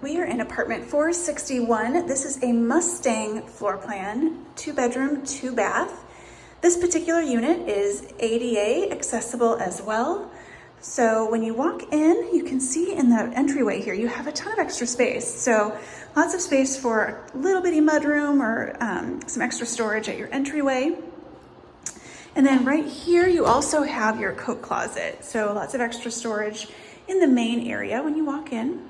We are in apartment 461. This is a Mustang floor plan, 2-bedroom, 2-bath. This particular unit is ADA accessible as well. So when you walk in, you can see in the entryway here, you have a ton of extra space. So lots of space for a little bitty mudroom or some extra storage at your entryway. And then right here, you also have your coat closet. So lots of extra storage in the main area when you walk in.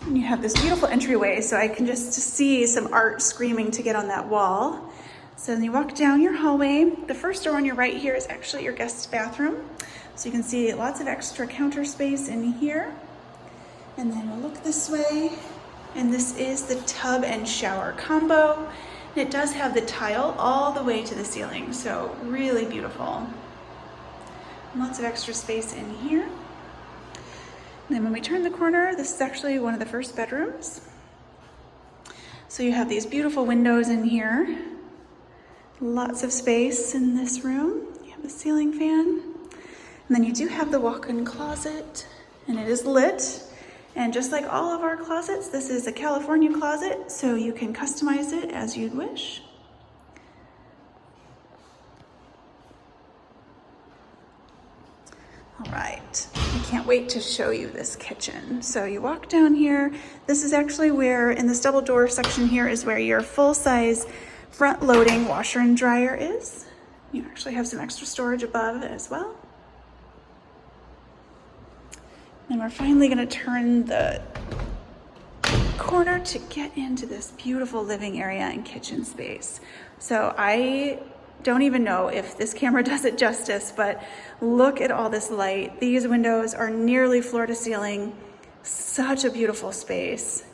And you have this beautiful entryway, so I can just see some art screaming to get on that wall. So then you walk down your hallway. The first door on your right here is actually your guest bathroom. So you can see lots of extra counter space in here. And then we'll look this way, and this is the tub and shower combo. And it does have the tile all the way to the ceiling, so really beautiful. Lots of extra space in here. And then when we turn the corner, this is actually one of the first bedrooms. So you have these beautiful windows in here. Lots of space in this room. You have the ceiling fan. And then you do have the walk-in closet, and it is lit. And just like all of our closets, this is a California closet, so you can customize it as you'd wish. All right, I can't wait to show you this kitchen. So you walk down here. This is actually where, in this double door section here, is where your full-size front-loading washer and dryer is. You actually have some extra storage above as well. And we're finally gonna turn the corner to get into this beautiful living area and kitchen space. So I don't even know if this camera does it justice, but look at all this light. These windows are nearly floor to ceiling. Such a beautiful space.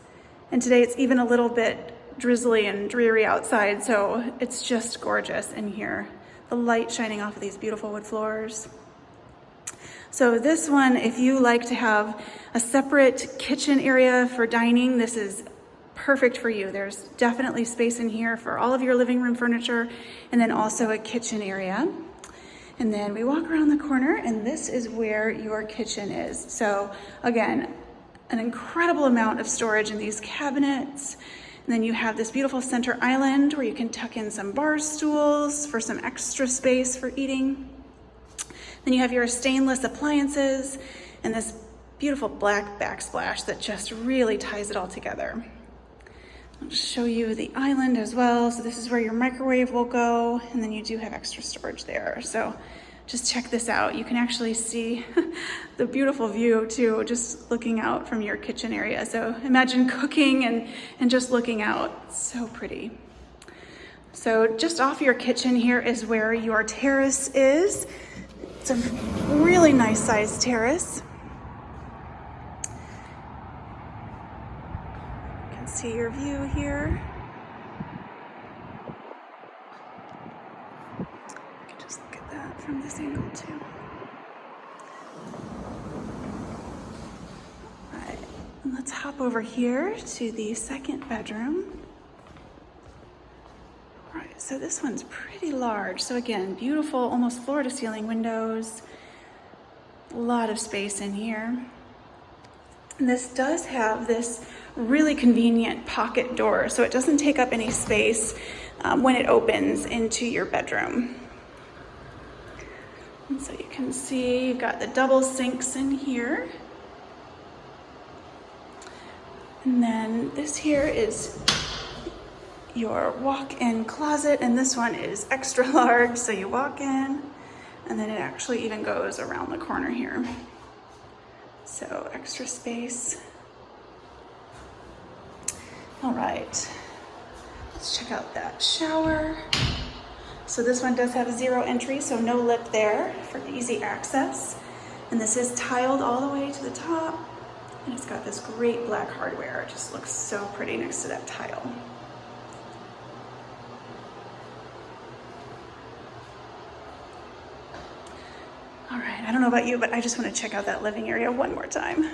And today it's even a little bit drizzly and dreary outside, so it's just gorgeous in here. The light shining off of these beautiful wood floors. So this one, if you like to have a separate kitchen area for dining, this is perfect for you. There's definitely space in here for all of your living room furniture, and then also a kitchen area. And then we walk around the corner, and this is where your kitchen is. So again, an incredible amount of storage in these cabinets. And then you have this beautiful center island where you can tuck in some bar stools for some extra space for eating. Then you have your stainless appliances and this beautiful black backsplash that just really ties it all together. I'll show you the island as well. So this is where your microwave will go, and then you do have extra storage there. So just check this out. You can actually see the beautiful view too, just looking out from your kitchen area. So imagine cooking and just looking out. It's so pretty. So just off your kitchen here is where your terrace is. It's a really nice sized terrace. You can see your view here. You can just look at that from this angle too. All right, and let's hop over here to the second bedroom. All right, so this one's pretty large. So again, beautiful, almost floor to ceiling windows. A lot of space in here. And this does have this really convenient pocket door, so it doesn't take up any space when it opens into your bedroom. And so you can see you've got the double sinks in here. And then this here is your walk-in closet, and this one is extra large, so you walk in and then it actually even goes around the corner here. So extra space. All right, let's check out that shower. So this one does have a 0 entry, so no lip there for easy access. And this is tiled all the way to the top, and it's got this great black hardware. It just looks so pretty next to that tile. All right, I don't know about you, but I just want to check out that living area one more time.